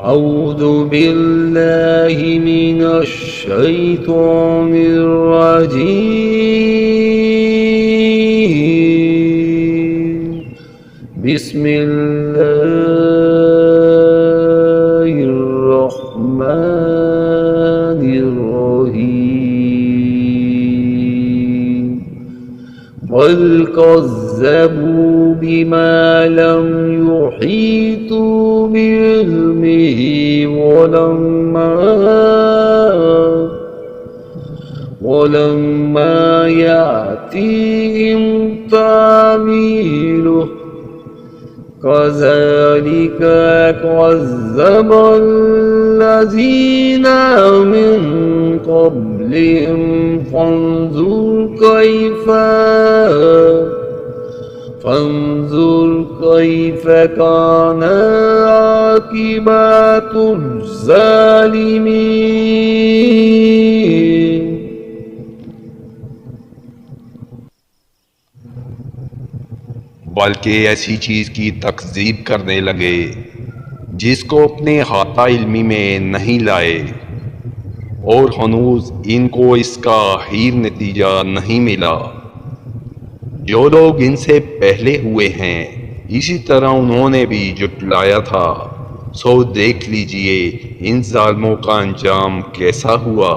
أعوذ بالله من الشيطان الرجيم. بسم الله الرحمن الرحيم. بل كذبوا بما لم يحيطوا بعلمه ولما يأتهم تعويله كذلك كذب الذين من قبلهم فانظر كيف كان عاقبة الظالمين. बल्कि ऐसी चीज की तकज़ीब करने लगे जिसको अपने हाता इल्मी में नहीं लाए, और हनूज इनको इसका हीर नतीजा नहीं मिला। जो लोग इनसे पहले हुए हैं इसी तरह उन्होंने भी जुटलाया था। सो देख लीजिए इन जालिमों का अंजाम कैसा हुआ।